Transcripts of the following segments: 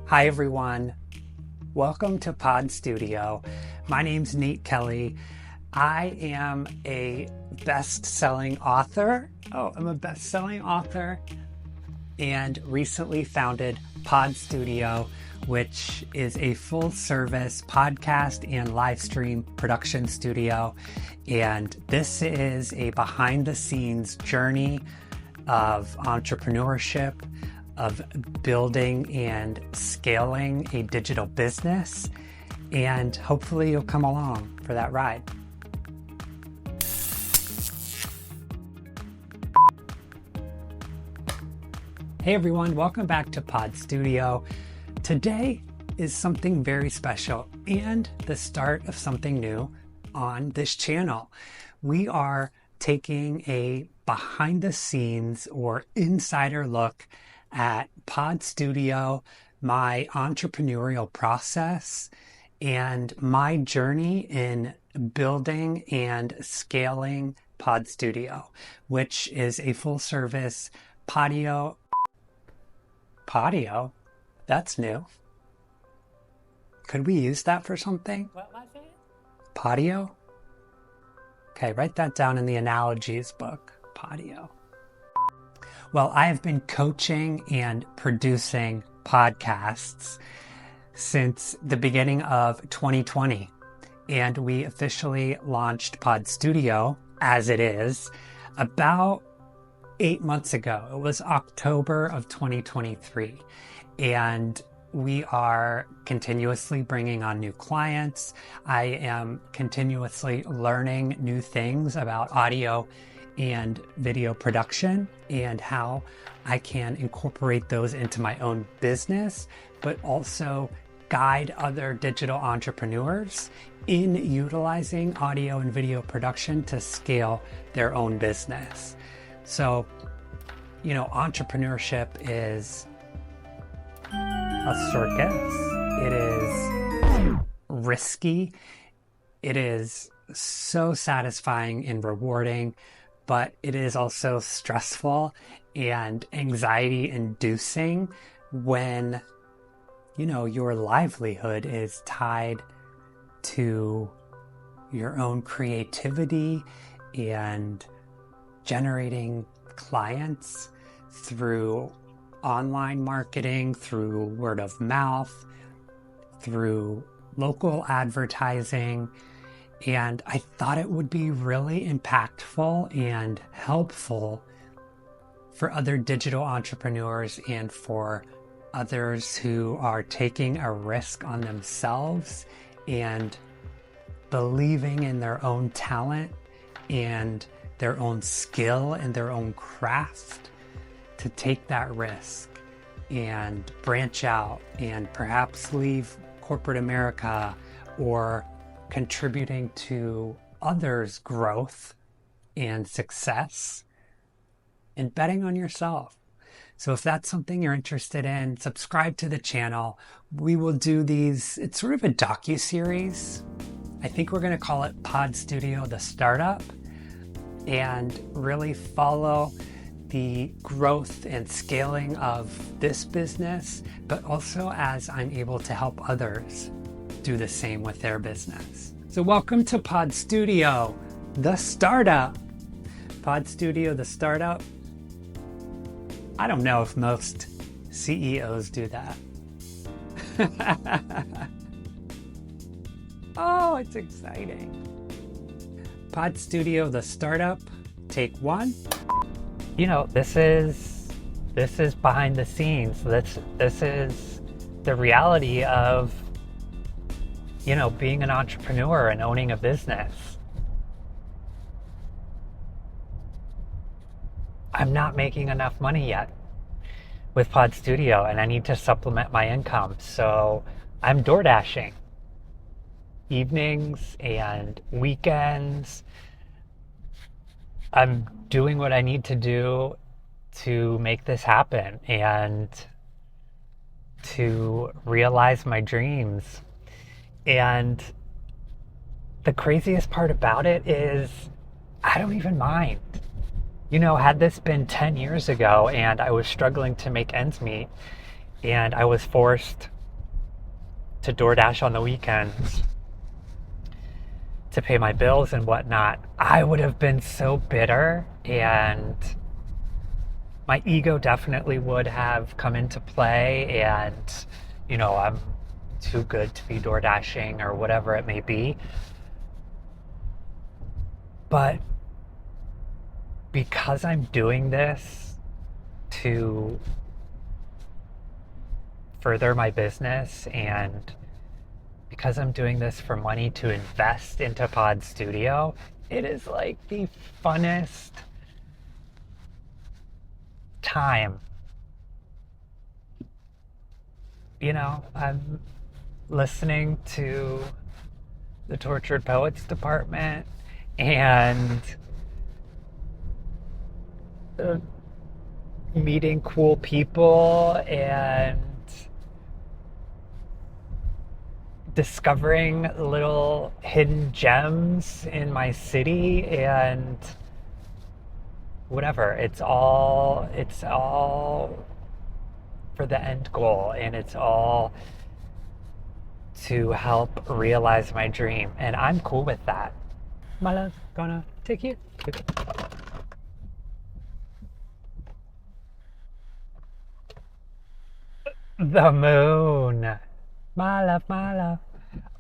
Hi everyone, welcome to PodStudio. My name's Nate Kelly. I am a best-selling author. And recently founded PodStudio, which is a full-service podcast and live stream production studio. And this is a behind-the-scenes journey of entrepreneurship, of building and scaling a digital business, and hopefully you'll come along for that ride. Hey everyone, welcome back to PodStudio. Today is something very special and the start of something new on this channel. We are taking a behind the scenes or insider look at PodStudio, my entrepreneurial process, and my journey in building and scaling PodStudio, which is a full service patio. That's new. Could we use that for something? What was it? Patio? Okay, write that down in the analogies book. Patio. Well, I have been coaching and producing podcasts since the beginning of 2020, and we officially launched PodStudio as it is about 8 months ago. It was October of 2023, and we are continuously bringing on new clients. I am continuously learning new things about audio and video production and how I can incorporate those into my own business, but also guide other digital entrepreneurs in utilizing audio and video production to scale their own business. So, entrepreneurship is a circus. It is risky. It is so satisfying and rewarding, but it is also stressful and anxiety inducing when, your livelihood is tied to your own creativity and generating clients through online marketing, through word of mouth, through local advertising. And I thought it would be really impactful and helpful for other digital entrepreneurs and for others who are taking a risk on themselves and believing in their own talent and their own skill and their own craft to take that risk and branch out and perhaps leave corporate America or contributing to others' growth and success and betting on yourself. So if that's something you're interested in, subscribe to the channel. We will do these, it's sort of a docu-series. I think we're going to call it PodStudio the Startup, and really follow the growth and scaling of this business, but also as I'm able to help others do the same with their business. So welcome to PodStudio, the Startup. PodStudio, the Startup. I don't know if most CEOs do that. Oh, it's exciting. PodStudio, the Startup, take one. This is behind the scenes. This is the reality of being an entrepreneur and owning a business. I'm not making enough money yet with PodStudio, and I need to supplement my income. So I'm door dashing evenings and weekends. I'm doing what I need to do to make this happen and to realize my dreams. And the craziest part about it is I don't even mind. Had this been 10 years ago and I was struggling to make ends meet and I was forced to DoorDash on the weekends to pay my bills and whatnot, I would have been so bitter, and my ego definitely would have come into play, and I'm too good to be DoorDashing or whatever it may be. But because I'm doing this to further my business, and because I'm doing this for money to invest into PodStudio, it is like the funnest time. I'm listening to the Tortured Poets Department and meeting cool people and discovering little hidden gems in my city, and whatever. It's all for the end goal, and it's all to help realize my dream, and I'm cool with that. My love, gonna take you to the moon. My love, my love.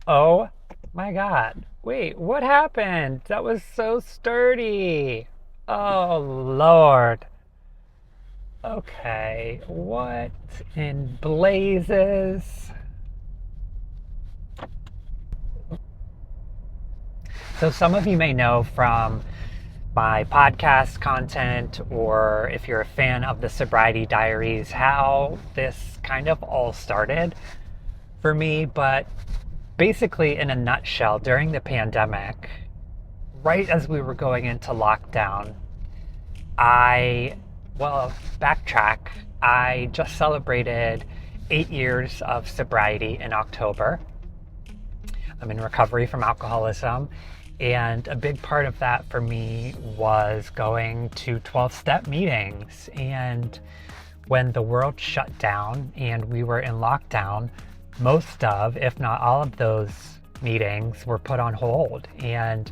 Oh my God. Wait, what happened? That was so sturdy. Oh Lord. Okay, what in blazes? So some of you may know from my podcast content, or if you're a fan of the Sobriety Diaries, how this kind of all started for me. But basically, in a nutshell, during the pandemic, right as we were going into lockdown, backtrack, I just celebrated 8 years of sobriety in October. I'm in recovery from alcoholism, and a big part of that for me was going to 12-step meetings. And when the world shut down and we were in lockdown, most of, if not all of those meetings were put on hold. And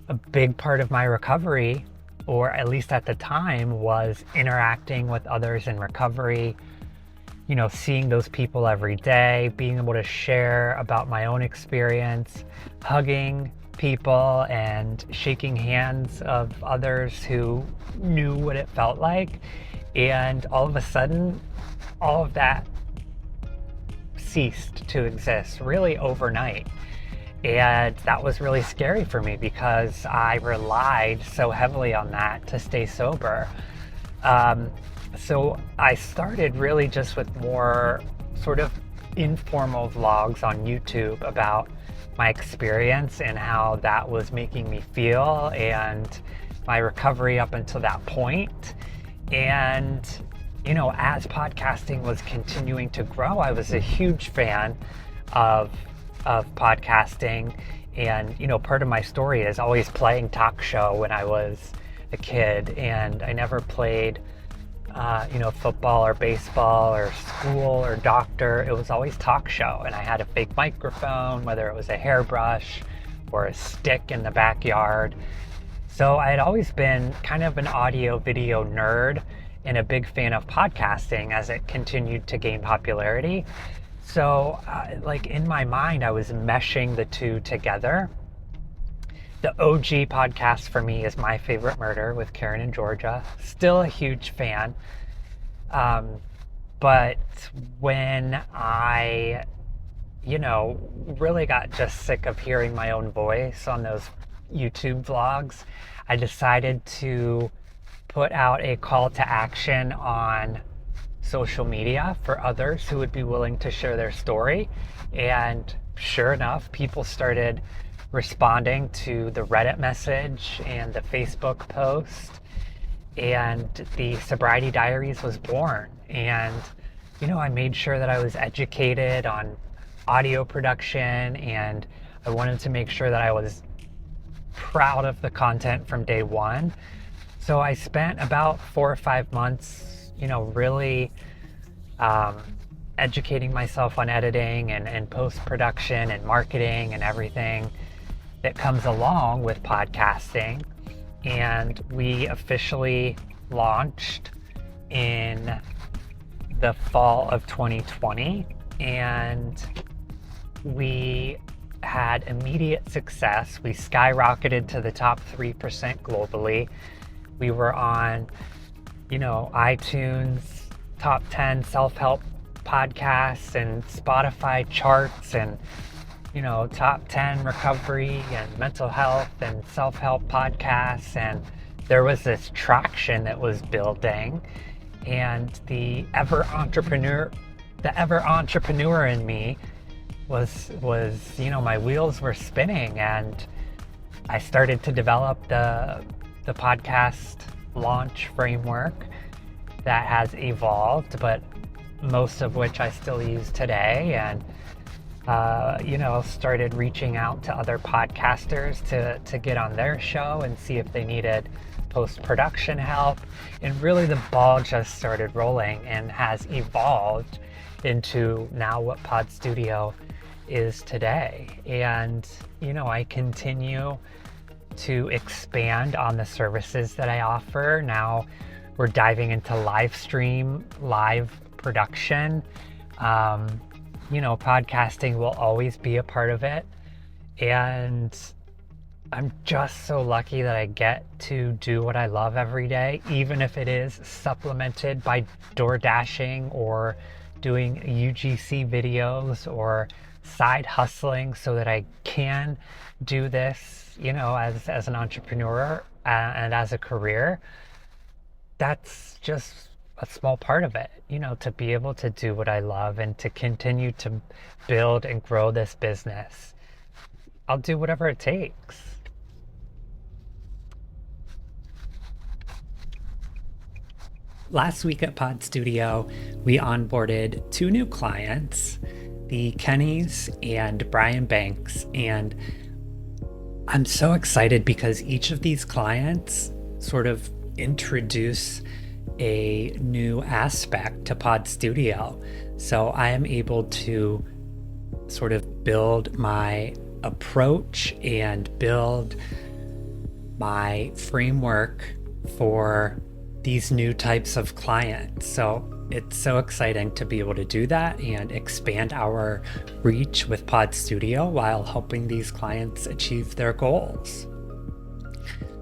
a big part of my recovery, or at least at the time, was interacting with others in recovery, seeing those people every day, being able to share about my own experience, hugging people and shaking hands of others who knew what it felt like. And all of a sudden, all of that ceased to exist really overnight. And that was really scary for me because I relied so heavily on that to stay sober. So I started really just with more sort of informal vlogs on YouTube about my experience and how that was making me feel, and my recovery up until that point. And as podcasting was continuing to grow, I was a huge fan of podcasting. And part of my story is always playing talk show when I was a kid, and I never played football or baseball or school or doctor. It was always talk show, and I had a fake microphone, whether it was a hairbrush or a stick in the backyard. So I had always been kind of an audio video nerd and a big fan of podcasting as it continued to gain popularity. So in my mind, I was meshing the two together. The OG podcast for me is My Favorite Murder with Karen and Georgia. Still a huge fan. But when I, really got just sick of hearing my own voice on those YouTube vlogs, I decided to put out a call to action on social media for others who would be willing to share their story. And sure enough, people started responding to the Reddit message and the Facebook post, and the Sobriety Diaries was born. And I made sure that I was educated on audio production, and I wanted to make sure that I was proud of the content from day one. So I spent about 4 or 5 months really educating myself on editing and post-production and marketing and everything that comes along with podcasting. And we officially launched in the fall of 2020, and we had immediate success. We skyrocketed to the top 3% globally. We were on, iTunes top 10 self-help podcasts and Spotify charts, and top 10 recovery and mental health and self-help podcasts. And there was this traction that was building, and the ever entrepreneur in me was my wheels were spinning, and I started to develop the podcast launch framework that has evolved, but most of which I still use today. And started reaching out to other podcasters to get on their show and see if they needed post-production help. And really the ball just started rolling and has evolved into now what PodStudio is today. And I continue to expand on the services that I offer. Now we're diving into live production. Podcasting will always be a part of it. And I'm just so lucky that I get to do what I love every day, even if it is supplemented by door dashing or doing UGC videos or side hustling so that I can do this, as an entrepreneur and as a career. That's just a small part of it, to be able to do what I love and to continue to build and grow this business. I'll do whatever it takes. Last week at PodStudio, we onboarded 2 new clients, the Kennys and Brian Banks. And I'm so excited because each of these clients sort of introduce a new aspect to PodStudio. So I am able to sort of build my approach and build my framework for these new types of clients. So it's so exciting to be able to do that and expand our reach with PodStudio while helping these clients achieve their goals.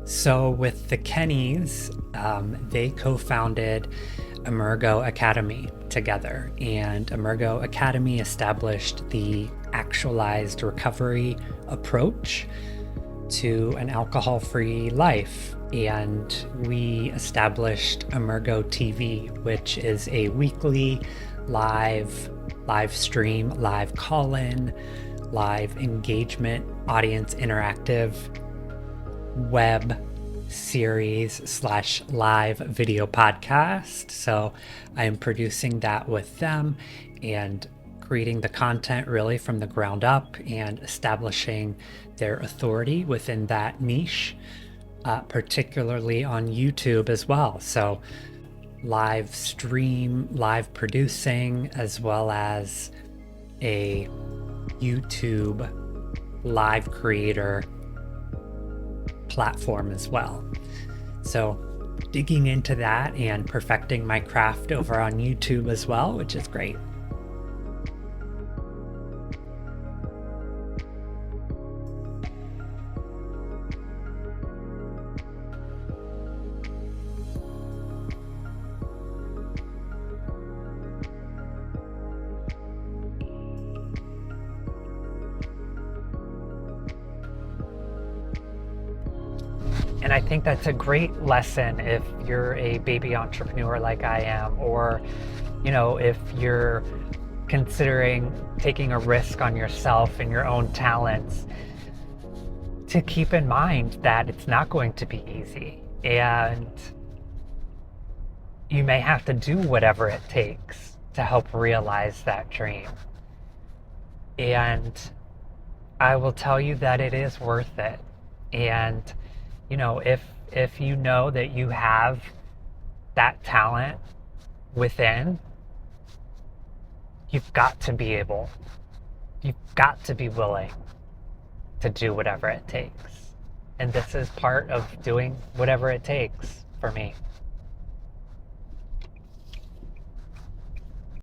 So with the Kennys, they co-founded Emergo Academy together, and Emergo Academy established the actualized recovery approach to an alcohol-free life. And we established Emergo TV, which is a weekly live stream, live call-in, live engagement, audience interactive web series / live video podcast. So I am producing that with them and creating the content really from the ground up and establishing their authority within that niche, particularly on YouTube as well. So live stream, live producing, as well as a YouTube live creator platform as well. So digging into that and perfecting my craft over on YouTube as well, which is great. And I think that's a great lesson if you're a baby entrepreneur like I am, or, if you're considering taking a risk on yourself and your own talents, to keep in mind that it's not going to be easy. And you may have to do whatever it takes to help realize that dream. And I will tell you that it is worth it. And if you know that you have that talent within, you've got to be able, you've got to be willing to do whatever it takes. And this is part of doing whatever it takes for me.